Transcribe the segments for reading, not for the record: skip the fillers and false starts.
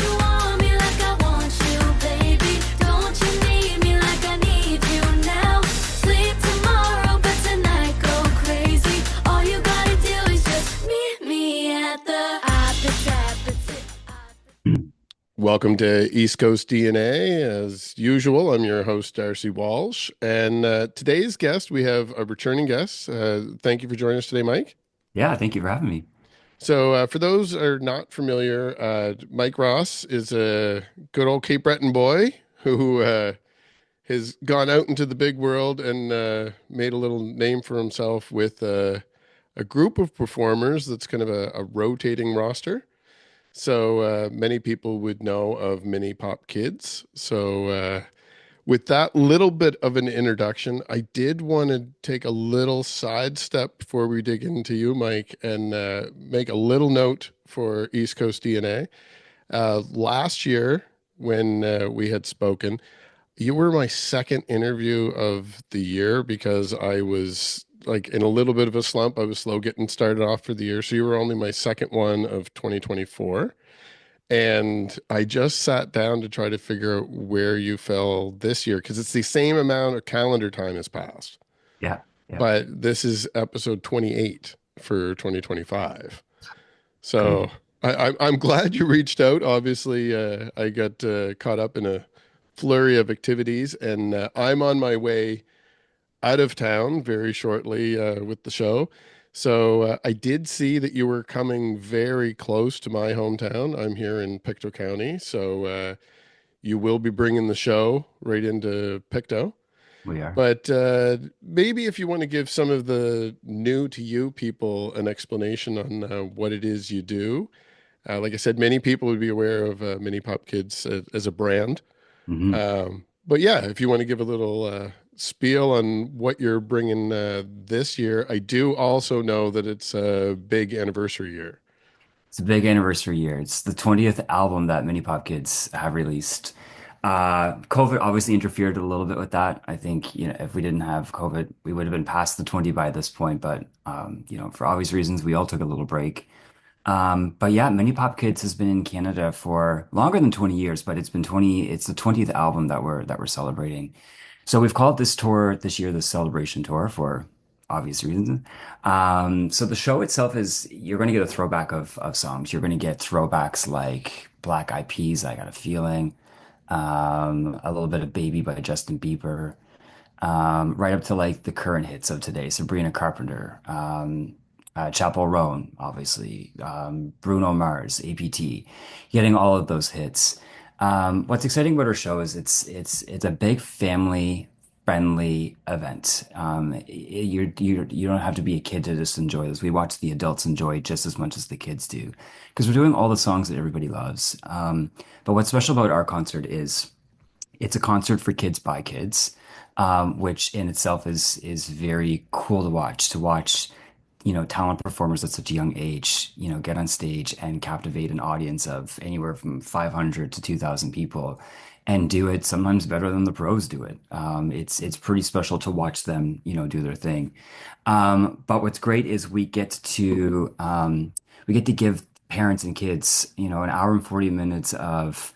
you want me like I want you, baby? Don't you need me like I need you now? Sleep tomorrow, but tonight go crazy. All you gotta do is just meet me at the appetite. Welcome to East Coast DNA. As usual, I'm your host, Darcy Walsh. And today's guest, we have a returning guest. Thank you for joining us today, Mike. Yeah, thank you for having me. So, for those who are not familiar, Mike Ross is a good old Cape Breton boy who has gone out into the big world and made a little name for himself with a group of performers that's kind of a rotating roster. So many people would know of Mini Pop Kids. So with that little bit of an introduction, I did want to take a little sidestep before we dig into you, Mike, and make a little note for East Coast DNA. Last year, when we had spoken, you were my second interview of the year because I was like in a little bit of a slump. I was slow getting started off for the year. So you were only my second one of 2024. And I just sat down to try to figure out where you fell this year because it's the same amount of calendar time has passed. Yeah, yeah, But this is episode 28 for 2025. So crazy. I'm glad you reached out. Obviously, I got caught up in a flurry of activities, and I'm on my way out of town very shortly with the show. So I did see that you were coming very close to my hometown. I'm here in Pictou County, so you will be bringing the show right into Pictou. We are. But maybe if you want to give some of the new to you people an explanation on what it is you do. Like I said, many people would be aware of Mini Pop Kids as a brand. Hmm. But yeah, if you want to give a little spiel on what you're bringing this year, I do also know that it's a big anniversary year. It's a big anniversary year. It's the 20th album that Mini Pop Kids have released. COVID obviously interfered a little bit with that. I think, if we didn't have COVID, we would have been past the 20 by this point. But, for obvious reasons, we all took a little break. But yeah, Mini Pop Kids has been in Canada for longer than 20 years, but it's the 20th album that we're celebrating. So we've called this tour this year the Celebration Tour for obvious reasons. So the show itself is you're going to get a throwback of songs. You're going to get throwbacks like Black Eyed Peas, I Got a Feeling, a little bit of Baby by Justin Bieber, right up to like the current hits of today, Sabrina Carpenter, Chappell Roan, obviously, Bruno Mars, APT, getting all of those hits. What's exciting about our show is it's a big family friendly event. You don't have to be a kid to just enjoy this. We watch the adults enjoy just as much as the kids do because we're doing all the songs that everybody loves. But what's special about our concert is it's a concert for kids by kids, which in itself is very cool to watch. Talent performers at such a young age, get on stage and captivate an audience of anywhere from 500 to 2,000 people and do it sometimes better than the pros do it. It's pretty special to watch them, do their thing. But what's great is we get to give parents and kids, an hour and 40 minutes of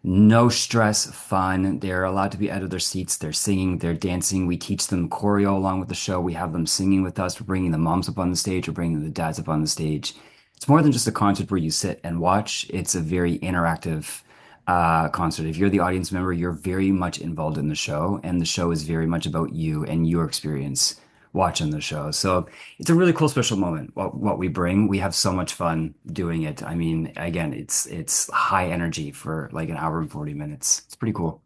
no stress, fun. They're allowed to be out of their seats. They're singing, they're dancing. We teach them choreo along with the show. We have them singing with us. We're bringing the moms up on the stage. We're bringing the dads up on the stage. It's more than just a concert where you sit and watch. It's a very interactive concert. If you're the audience member, you're very much involved in the show, and the show is very much about you and your experience watching the show. So it's a really cool, special moment. What we bring, we have so much fun doing it. I mean, again, it's high energy for like an hour and 40 minutes. It's pretty cool.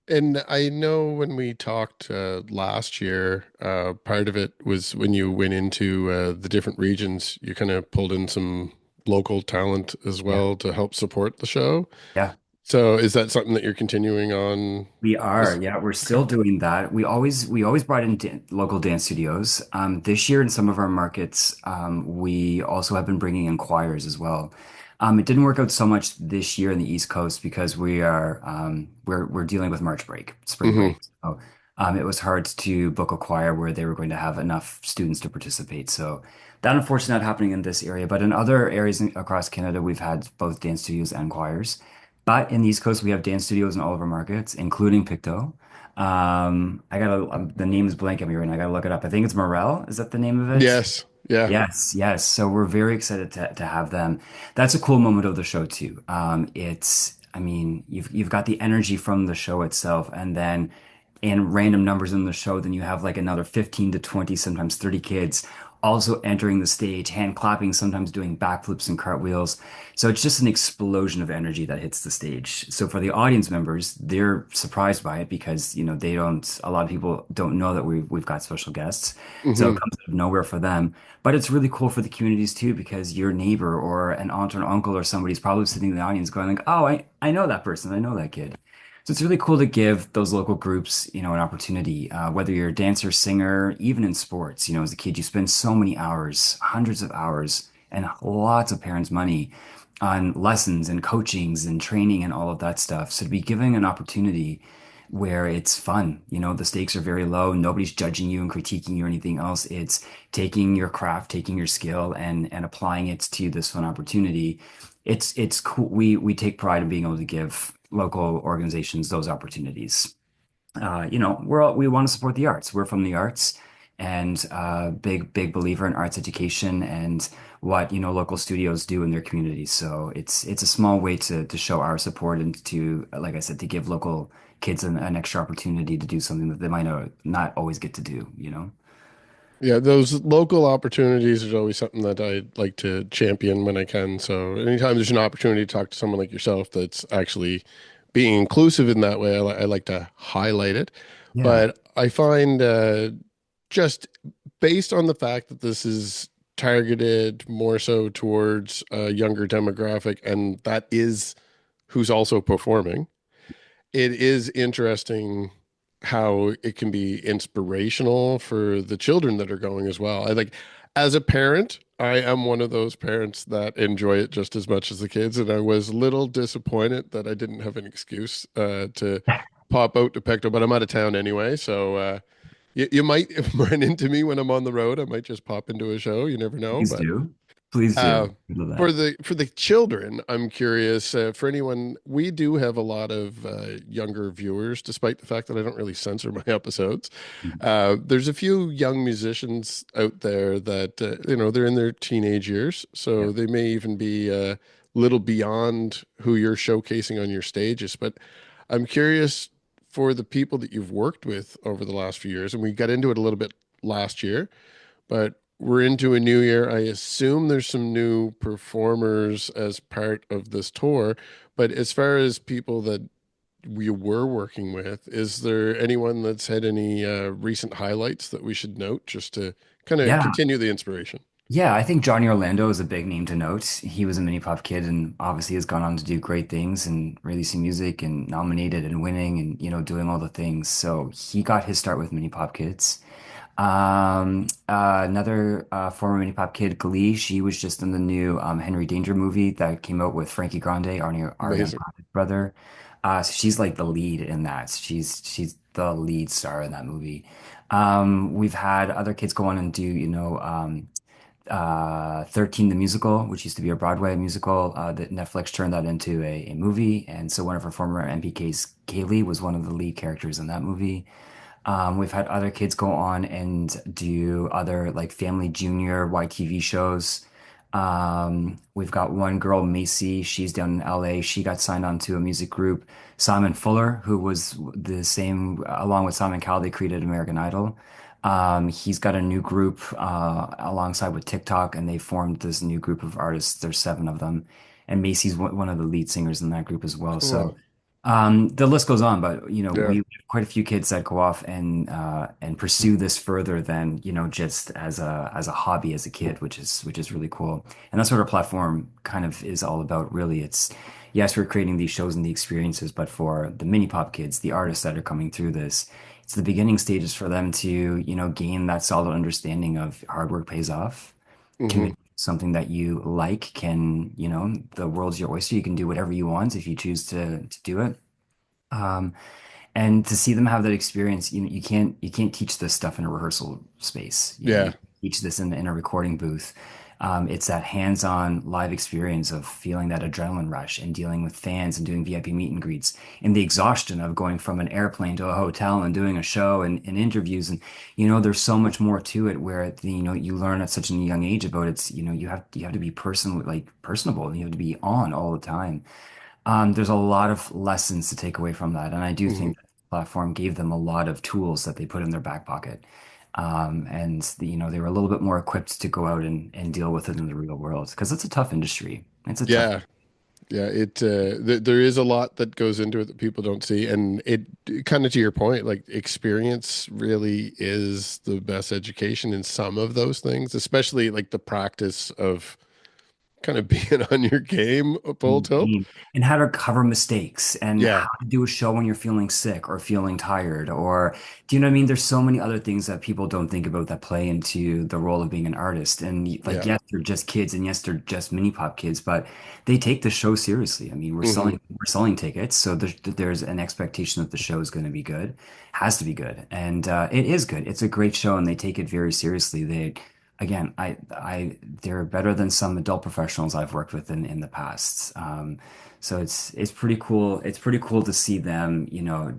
And I know when we talked last year, part of it was when you went into the different regions, you kind of pulled in some local talent as Yeah. well to help support the show. Yeah. So is that something that you're continuing on? We are, This? yeah, we're Okay. still doing that. We always brought in local dance studios. This year in some of our markets, we also have been bringing in choirs as well. It didn't work out so much this year in the East Coast because we're dealing with March break, spring Hmm. break. So it was hard to book a choir where they were going to have enough students to participate. So that unfortunately not happening in this area, but in other areas across Canada, we've had both dance studios and choirs. But in the East Coast, we have dance studios in all of our markets, including Pictou. I gotta, the name is blank at me right now. I gotta look it up. I think it's Morel. Is that the name of it? Yes. Yeah. Yes, yes. So we're very excited to have them. That's a cool moment of the show too. I mean, you've got the energy from the show itself, and then in random numbers in the show, then you have like another 15 to 20, sometimes 30 kids also entering the stage, hand clapping, sometimes doing backflips and cartwheels. So it's just an explosion of energy that hits the stage. So for the audience members, they're surprised by it because, they don't, a lot of people don't know that we've got special guests. So it Hmm. comes out of nowhere for them. But it's really cool for the communities too, because your neighbor or an aunt or an uncle or somebody's probably sitting in the audience going like, oh, I know that person. I know that kid. So it's really cool to give those local groups, an opportunity, whether you're a dancer, singer, even in sports. As a kid, you spend so many hours, hundreds of hours, and lots of parents' money on lessons and coachings and training and all of that stuff. So to be giving an opportunity where it's fun, the stakes are very low, nobody's judging you and critiquing you or anything else. It's taking your craft, taking your skill and applying it to this fun opportunity. It's cool. We take pride in being able to give local organizations those opportunities. We want to support the arts. We're from the arts, and big believer in arts education and what local studios do in their communities. So it's a small way to show our support and to, like I said, to give local kids an extra opportunity to do something that they might not always get to do. Yeah, those local opportunities is always something that I like to champion when I can. So anytime there's an opportunity to talk to someone like yourself that's actually being inclusive in that way, I like to highlight it. Yeah. But I find just based on the fact that this is targeted more so towards a younger demographic, and that is who's also performing, it is interesting how it can be inspirational for the children that are going as well. I like, as a parent, I am one of those parents that enjoy it just as much as the kids, and I was a little disappointed that I didn't have an excuse to pop out to Pecto, but I'm out of town anyway, so you might run into me when I'm on the road. I might just pop into a show. You never know, Please but do. Please uh, do. I love for that. the children, I'm curious. For anyone, we do have a lot of younger viewers, despite the fact that I don't really censor my episodes. There's a few young musicians out there that they're in their teenage years, so Yep. they may even be a little beyond who you're showcasing on your stages. But I'm curious for the people that you've worked with over the last few years, and we got into it a little bit last year, but we're into a new year. I assume there's some new performers as part of this tour. But as far as people that we were working with, is there anyone that's had any recent highlights that we should note just to kind of Yeah. continue the inspiration? Yeah, I think Johnny Orlando is a big name to note. He was a mini pop kid and obviously has gone on to do great things and releasing music and nominated and winning and doing all the things. So he got his start with mini pop kids. Another former mini pop kid, Glee, she was just in the new Henry Danger movie that came out with Frankie Grande, Ariana Amazing. Grande's brother. So she's like the lead in that. She's the lead star in that movie. We've had other kids go on and do, 13 the musical, which used to be a Broadway musical, that Netflix turned that into a movie. And so one of our former MPKs, Kaylee, was one of the lead characters in that movie. We've had other kids go on and do other like Family Junior YTV shows. We've got one girl, Macy, she's down in LA. She got signed on to a music group. Simon Fuller, who was the same, along with Simon Cowell, they created American Idol. He's got a new group alongside with TikTok, and they formed this new group of artists. There's seven of them, and Macy's one of the lead singers in that group as well. So Cool. the list goes on, but Yeah. we have quite a few kids that go off and pursue this further than just as a hobby as a kid, which is really cool. And that's what our platform kind of is all about. Really, it's yes, we're creating these shows and the experiences, but for the mini pop kids, the artists that are coming through this, it's the beginning stages for them to gain that solid understanding of hard work pays off. Hmm. Commit to something that you like can, the world's your oyster. You can do whatever you want if you choose to do it. Um, and to see them have that experience, you can't teach this stuff in a rehearsal space. You Yeah. teach this in a recording booth. It's that hands-on live experience of feeling that adrenaline rush and dealing with fans and doing VIP meet and greets and the exhaustion of going from an airplane to a hotel and doing a show and interviews. And, there's so much more to it where, you learn at such a young age about it's, you have to be personable and you have to be on all the time. There's a lot of lessons to take away from that. And I do Hmm. think that the platform gave them a lot of tools that they put in their back pocket. And they were a little bit more equipped to go out and deal with it in the real world because it's a tough industry. It's a tough. Yeah. Yeah, there is a lot that goes into it that people don't see, and it kind of to your point, like experience really is the best education in some of those things, especially like the practice of kind of being on your game full tilt. Mhm. And how to cover mistakes and Yeah, how to do a show when you're feeling sick or feeling tired or do you know what I mean? There's so many other things that people don't think about that play into the role of being an artist. And like, yeah. yes, they're just kids and yes, they're just mini pop kids, but they take the show seriously. I mean, Hmm. we're selling tickets, so there's an expectation that the show is going to be good, has to be good. And it is good. It's a great show and they take it very seriously. Again, they're better than some adult professionals I've worked with in the past. So it's pretty cool. It's pretty cool to see them,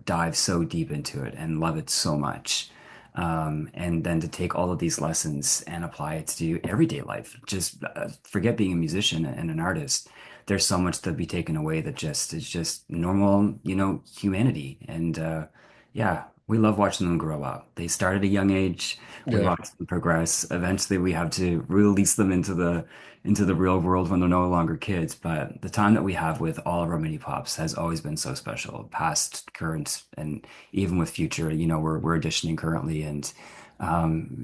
dive so deep into it and love it so much. And then to take all of these lessons and apply it to everyday life. Just forget being a musician and an artist. There's so much to be taken away that just is just normal, humanity. And yeah, we love watching them grow up. They start at a young age. We Yeah. watch them progress. Eventually, we have to release them into the real world when they're no longer kids. But the time that we have with all of our mini pops has always been so special, past, current, and even with future. We're auditioning currently, and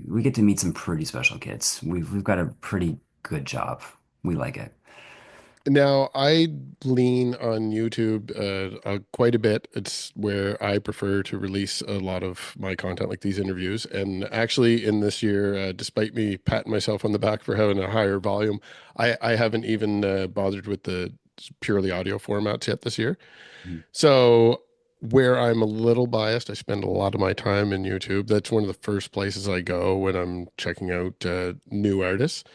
we get to meet some pretty special kids. We've got a pretty good job. We like it. Now, I lean on YouTube quite a bit. It's where I prefer to release a lot of my content, like these interviews. And actually, in this year, despite me patting myself on the back for having a higher volume, I haven't even bothered with the purely audio formats yet this year. Mhm. So, where I'm a little biased, I spend a lot of my time in YouTube. That's one of the first places I go when I'm checking out new artists.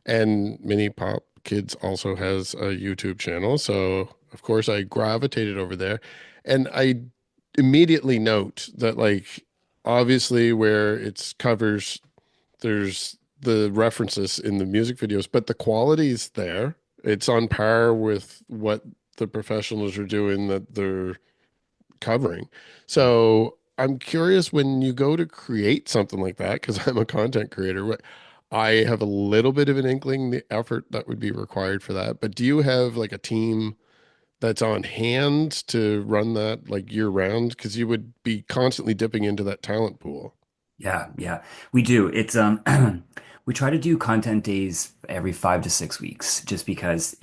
And Mini Pop Kids also has a YouTube channel. So, of course, I gravitated over there. And I immediately note that, like, obviously, where it's covers, there's the references in the music videos, but the quality is there. It's on par with what the professionals are doing that they're covering. So I'm curious when you go to create something like that, because I'm a content creator, I have a little bit of an inkling the effort that would be required for that. But do you have like a team that's on hand to run that like year round? Because you would be constantly dipping into that talent pool. Yeah, yeah, we do. We try to do content days every 5 to 6 weeks, just because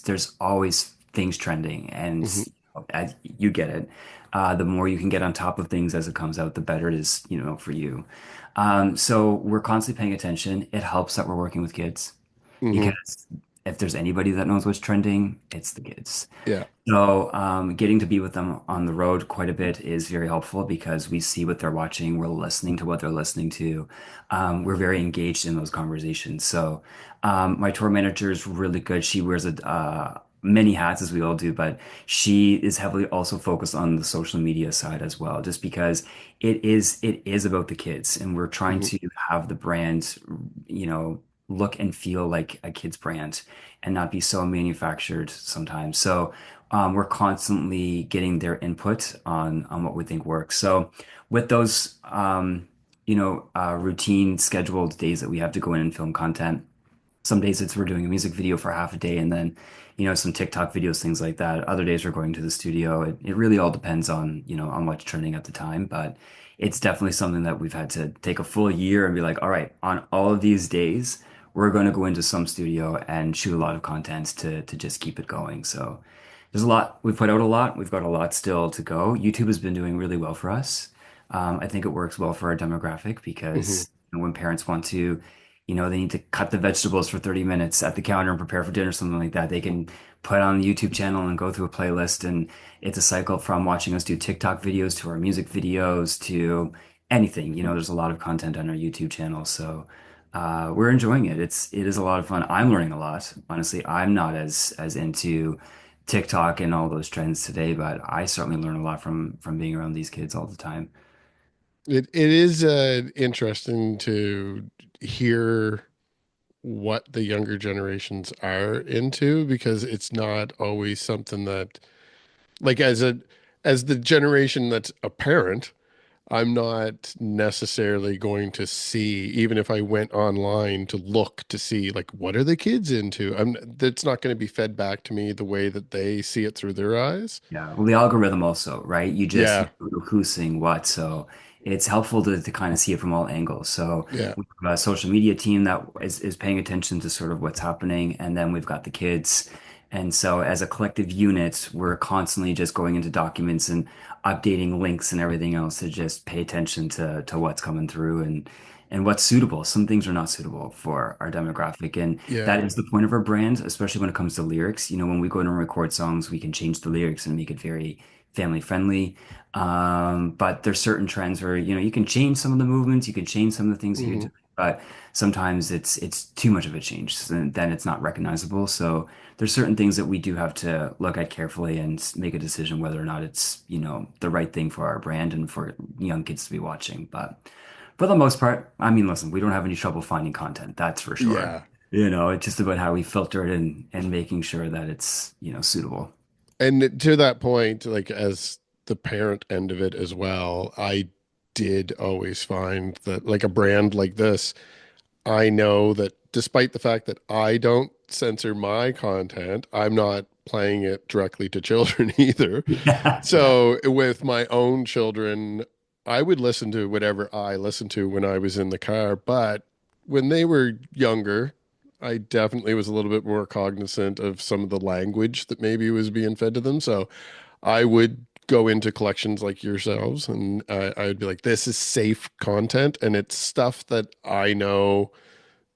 there's always things trending, and Hmm. as you get it, the more you can get on top of things as it comes out, the better it is, for you. So we're constantly paying attention. It helps that we're working with kids Hmm. because if there's anybody that knows what's trending, it's the kids. Yeah. So, getting to be with them on the road quite a bit is very helpful because we see what they're watching, we're listening to what they're listening to. We're very engaged in those conversations. So, my tour manager is really good. She wears many hats as we all do, but she is heavily also focused on the social media side as well, just because it is about the kids, and we're trying Hmm. to have the brand, look and feel like a kid's brand and not be so manufactured sometimes. So we're constantly getting their input on what we think works. So with those routine scheduled days that we have to go in and film content, some days we're doing a music video for half a day and then some TikTok videos, things like that. Other days we're going to the studio. It really all depends on what's trending at the time, but it's definitely something that we've had to take a full year and be like, all right, on all of these days we're going to go into some studio and shoot a lot of content to just keep it going. So there's a lot. We've put out a lot. We've got a lot still to go. YouTube has been doing really well for us. I think it works well for our demographic Hmm. because when parents want to, they need to cut the vegetables for 30 minutes at the counter and prepare for dinner, something like that. They can put on the YouTube channel and go through a playlist. And it's a cycle from watching us do TikTok videos to our music videos to anything. There's a lot of content on our YouTube channel. So We're enjoying it. It is a lot of fun. I'm learning a lot. Honestly, I'm not as into TikTok and all those trends today, but I certainly learn a lot from being around these kids all the time. It is interesting to hear what the younger generations are into because it's not always something that like as the generation that's a parent, I'm not necessarily going to see, even if I went online to look to see like what are the kids into. That's not going to be fed back to me the way that they see it through their eyes. Yeah, well, the algorithm also, right? You Yeah, know who's seeing what, so it's helpful to kind of see it from all angles. So yeah. we have a social media team that is paying attention to sort of what's happening, and then we've got the kids. And so as a collective unit, we're constantly just going into documents and updating links and everything else to just pay attention to what's coming through and what's suitable. Some things are not suitable for our demographic, and Yeah. that is the point of our brand, especially when it comes to lyrics. You know, when we go in and record songs, we can change the lyrics and make it very family friendly. But there's certain trends where, you know, you can change some of the movements, you can change some of the things that you're Hmm. doing, but sometimes it's too much of a change, so then it's not recognizable. So there's certain things that we do have to look at carefully and make a decision whether or not it's, you know, the right thing for our brand and for young kids to be watching. But for the most part, I mean, listen, we don't have any trouble finding content, that's for sure. Yeah. You know, it's just about how we filter it and making sure that it's, you know, suitable. And to that point, like as the parent end of it as well, I did always find that like a brand like this, I know that despite the fact that I don't censor my content, I'm not playing it directly to children either. Yeah, yeah. So with my own children, I would listen to whatever I listened to when I was in the car, but when they were younger, I definitely was a little bit more cognizant of some of the language that maybe was being fed to them. So I would go into collections like yourselves and I would be like, this is safe content and it's stuff that I know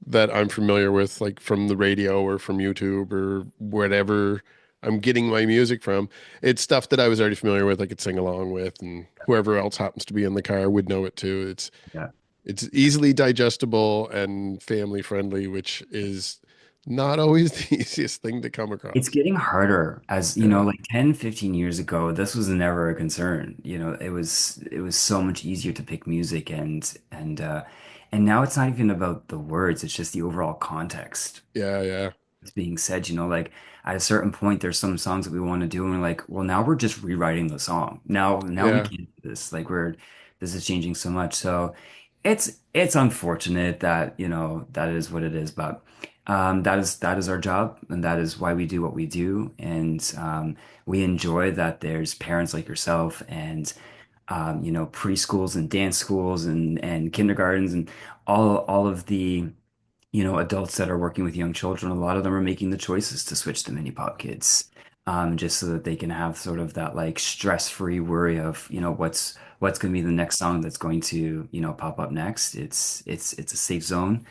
that I'm familiar with, like from the radio or from YouTube or whatever I'm getting my music from. It's stuff that I was already familiar with, I could sing along with, and whoever else happens to be in the car would know it too. Yeah. It's easily digestible and family friendly, which is not always the easiest thing to come It's across. getting harder as, you know, Yeah. like 10, 15 years ago, this was never a concern. You know, it was so much easier to pick music and now it's not even about the words, it's just the overall context. Yeah, yeah. It's being said, you know, like at a certain point, there's some songs that we want to do, and we're like, well, now we're just rewriting the song. Now we Yeah. can't do this. Like this is changing so much. So it's unfortunate that, you know, that is what it is, but that is our job, and that is why we do what we do. And we enjoy that there's parents like yourself and you know, preschools and dance schools and kindergartens and all of the you know, adults that are working with young children, a lot of them are making the choices to switch to mini pop kids, just so that they can have sort of that like stress-free worry of, you know, what's going to be the next song that's going to, you know, pop up next. It's a safe zone,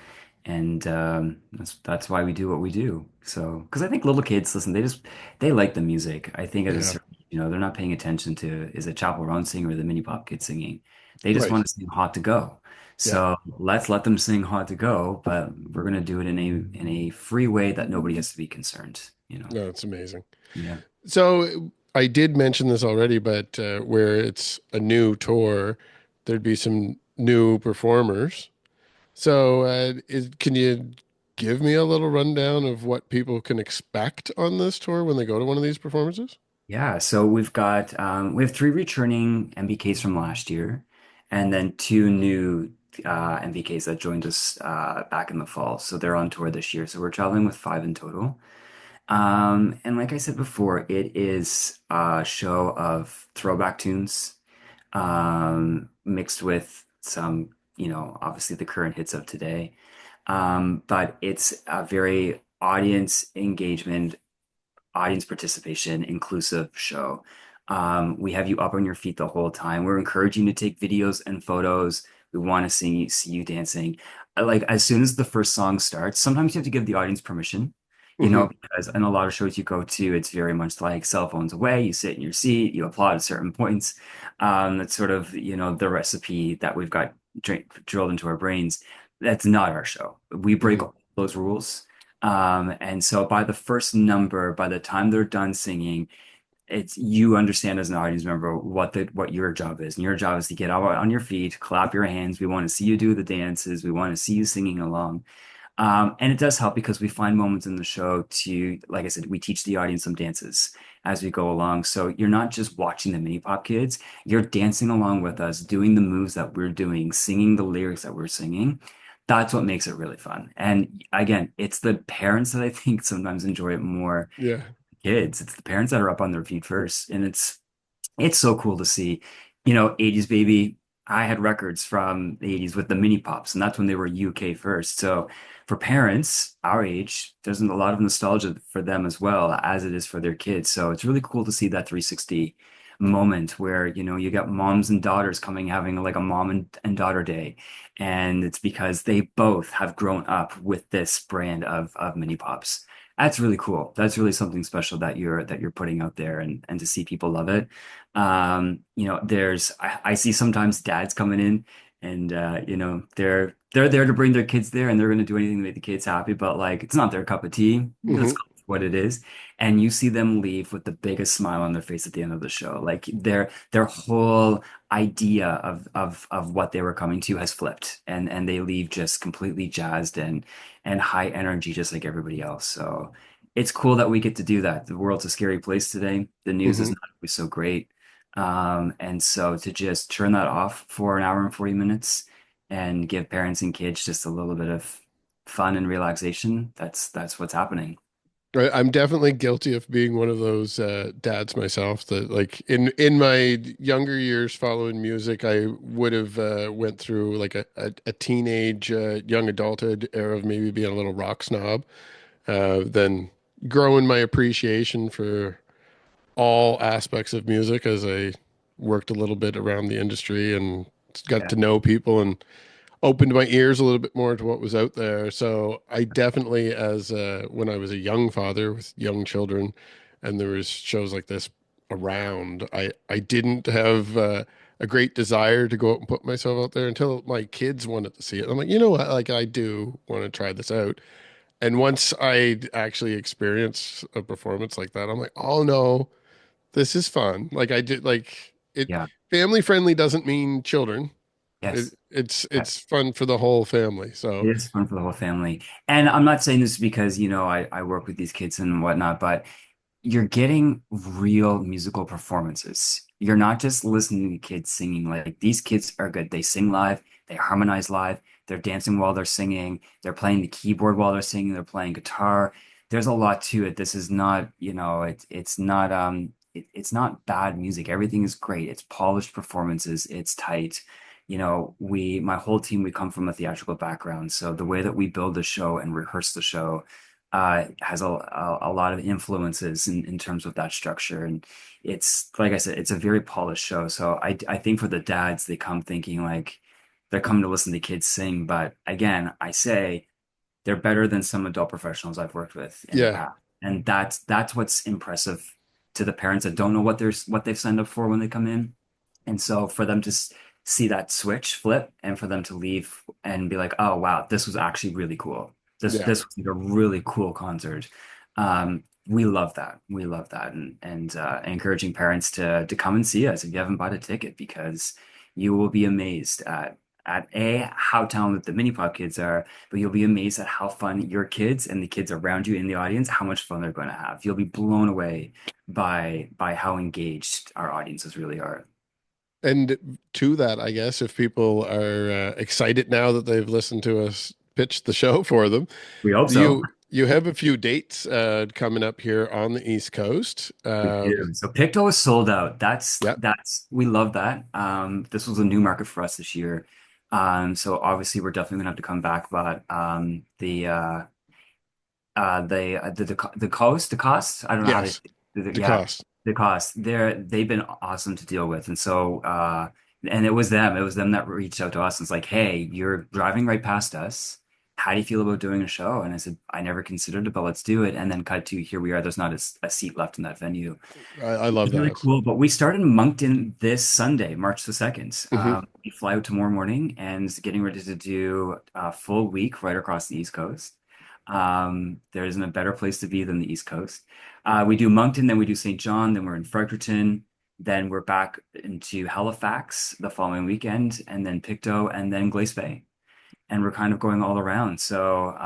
and that's why we do what we do. So, because I think little kids, listen, they like the music. I think at a Yeah. certain, you know, they're not paying attention to is it Chapel Roan singing or the mini pop kid singing. They just Right. want to sing Hot to Go. Yeah. So let's let them sing Hot to Go, but we're gonna do it in a free way that nobody has to be concerned, you know. No, it's amazing. Yeah. So I did mention this already, but where it's a new tour, there'd be some new performers. So can you give me a little rundown of what people can expect on this tour when they go to one of these performances? Yeah, so we have three returning MBKs from last year, and then two new MBKs that joined us back in the fall. So they're on tour this year. So we're traveling with five in total. And like I said before, it is a show of throwback tunes, mixed with some, you know, obviously the current hits of today. But it's a very audience engagement, audience participation, inclusive show. We have you up on your feet the whole time. We're encouraging you to take videos and photos. We want to see you dancing. Like as soon as the first song starts, sometimes you have to give the audience permission, you Hmm. know, because in a lot of shows you go to, it's very much like cell phones away. You sit in your seat, you applaud at certain points. That's sort of, you know, the recipe that we've got drilled into our brains. That's not our show. We break Hmm. all those rules. And so by the first number, by the time they're done singing, it's you understand as an audience member what your job is. And your job is to get out on your feet, clap your hands. We want to see you do the dances. We want to see you singing along. And it does help because we find moments in the show to, like I said, we teach the audience some dances as we go along. So you're not just watching the mini pop kids, you're dancing along with us, doing the moves that we're doing, singing the lyrics that we're singing. That's what makes it really fun. And again, it's the parents that I think sometimes enjoy it more Yeah. than kids. It's the parents that are up on their feet first. And it's so cool to see. 80s baby. I had records from the 80s with the mini pops, and that's when they were UK first. So for parents our age, there's a lot of nostalgia for them as well as it is for their kids. So it's really cool to see that 360 moment where, you got moms and daughters coming having like a mom and daughter day. And it's because they both have grown up with this brand of mini pops. That's really cool. That's really something special that you're putting out there and to see people love it. I see sometimes dads coming in and they're there to bring their kids there and they're going to do anything to make the kids happy, but like it's not their cup of tea. That's Hmm. what it is. And you see them leave with the biggest smile on their face at the end of the show. Like their whole idea of what they were coming to has flipped and they leave just completely jazzed and high energy just like everybody else. So it's cool that we get to do that. The world's a scary place today. The news is Hmm. not always so great. And so to just turn that off for an hour and 40 minutes and give parents and kids just a little bit of fun and relaxation, that's what's happening. I'm definitely guilty of being one of those dads myself that like in my younger years following music, I would have went through like a teenage young adulthood era of maybe being a little rock snob, then growing my appreciation for all aspects of music as I worked a little bit around the industry and got Yeah. to know people and opened my ears a little bit more to what was out there. So I definitely, as when I was a young father with young children, and there was shows like this around, I didn't have a great desire to go out and put myself out there until my kids wanted to see it. I'm like, you know what? Like I do want to try this out. And once I actually experience a performance like that, I'm like, oh no, this is fun. Like I did, like it. Yeah. Family friendly doesn't mean children. Yes. It's fun for the whole family. So It is fun for the whole family. And I'm not saying this because, I work with these kids and whatnot, but you're getting real musical performances. You're not just listening to kids singing. Like these kids are good. They sing live, they harmonize live, they're dancing while they're singing, they're playing the keyboard while they're singing, they're playing guitar. There's a lot to it. This is not, it's not bad music. Everything is great. It's polished performances. It's tight. My whole team, we come from a theatrical background. So the way that we build the show and rehearse the show has a lot of influences in terms of that structure. And it's, like I said, it's a very polished show. So I think for the dads, they come thinking like they're coming to listen to kids sing. But again, I say they're better than some adult professionals I've worked with in the yeah. past. And that's what's impressive to the parents that don't know what they've signed up for when they come in. And so for them to see that switch flip and for them to leave and be like, oh wow, this was actually really cool. This Yeah. this was like a really cool concert. We love that. We love that, and encouraging parents to come and see us if you haven't bought a ticket because you will be amazed at how talented the mini pop kids are, but you'll be amazed at how fun your kids and the kids around you in the audience, how much fun they're going to have. You'll be blown away by how engaged our audiences really are. And to that, I guess if people are excited now that they've listened to us pitch the show for them, We hope so. you have a few dates coming up here on the East Coast. We do. So Pictou is sold out. Yeah. We love that. This was a new market for us this year. So obviously we're definitely gonna have to come back, but the cost, I don't know how to Yes. yeah, DeCoste. the cost. They've been awesome to deal with. And so and it was them that reached out to us and it's like, hey, you're driving right past us. how do you feel about doing a show? And I said, I never considered it, but let's do it. And then cut to here we are. There's not a seat left in that venue. I love It's really that. cool. But we start in Moncton this Sunday, March the 2nd. Hmm. We fly out tomorrow morning and getting ready to do a full week right across the East Coast. There isn't a better place to be than the East Coast. We do Moncton, then we do St. John, then we're in Fredericton, then we're back into Halifax the following weekend, and then Pictou, and then Glace Bay. And we're kind of going all around. So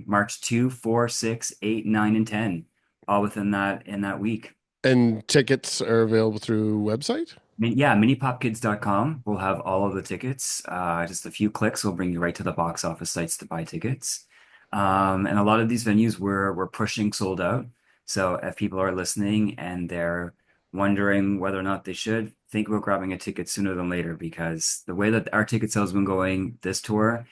March 2, 4, 6, 8, 9, and 10, all within that in that week. And tickets are available through website? Yeah, minipopkids.com will have all of the tickets. Just a few clicks will bring you right to the box office sites to buy tickets. And a lot of these venues we're pushing sold out. So if people are listening and they're wondering whether or not they should, think about grabbing a ticket sooner than later because the way that our ticket sales have been going this tour,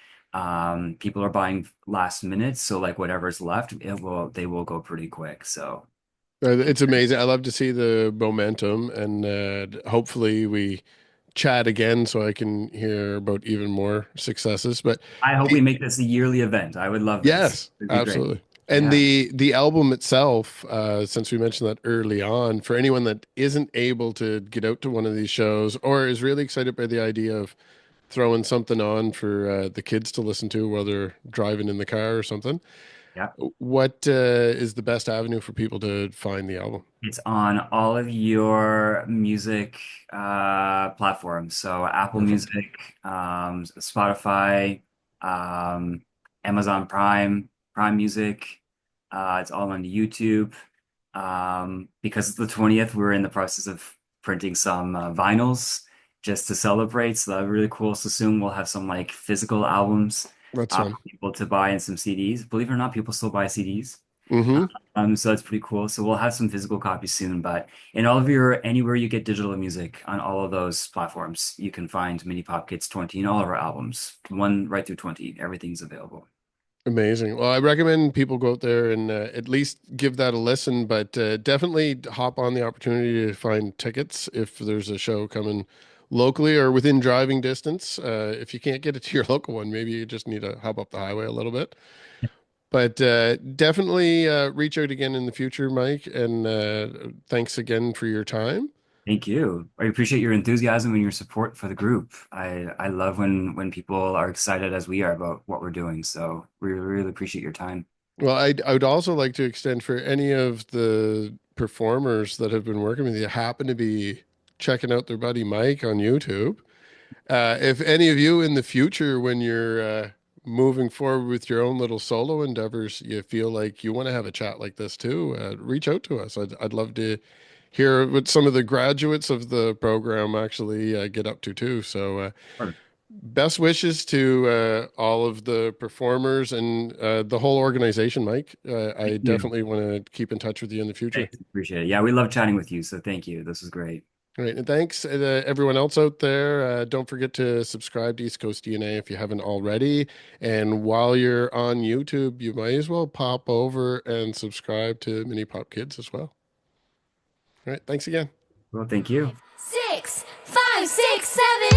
people are buying last minute. So like whatever's left, they will go pretty quick. So It's amazing. I love to see the momentum, and hopefully we chat again so I can hear about even more successes. But I hope we the, make this a yearly event. I would love this. yes, It'd be great. absolutely. And Yeah. the album itself, since we mentioned that early on, for anyone that isn't able to get out to one of these shows or is really excited by the idea of throwing something on for the kids to listen to while they're driving in the car or something, Yeah. what is the best avenue for people to find the album? It's on all of your music platforms. So Apple Perfect. Music, Spotify, um, Amazon Prime, Prime Music. It's all on YouTube. Because it's the 20th, we're in the process of printing some vinyls just to celebrate. So that'll be really cool. So soon we'll have some like physical albums That's for fun. people to buy and some CDs. Believe it or not, people still buy CDs. Hmm. So that's pretty cool. So we'll have some physical copies soon, but in all of your anywhere you get digital music on all of those platforms, you can find Mini Pop Kids 20 and all of our albums, 1 right through 20. Everything's available. Amazing. Well, I recommend people go out there and at least give that a listen, but definitely hop on the opportunity to find tickets if there's a show coming locally or within driving distance. If you can't get it to your local one, maybe you just need to hop up the highway a little bit. But definitely reach out again in the future, Mike. And thanks again for your time. Thank you. I appreciate your enthusiasm and your support for the group. I love when people are excited as we are about what we're doing. So we really appreciate your time. Well, I would also like to extend for any of the performers that have been working with you happen to be checking out their buddy Mike on YouTube. If any of you in the future, when you're moving forward with your own little solo endeavors, you feel like you want to have a chat like this too, reach out to us. I'd love to hear what some of the graduates of the program actually get up to too. So Sure. best wishes to all of the performers and the whole organization, Mike. I Thank you. definitely want to keep in touch with you in the future. Thanks. Appreciate it. Yeah, we love chatting with you. So thank you. This is great. All right, and thanks everyone else out there. Don't forget to subscribe to East Coast DNA if you haven't already. And while you're on YouTube, you might as well pop over and subscribe to Mini Pop Kids as well. All right, thanks again. Well, thank you. 6, 5, 6, 7.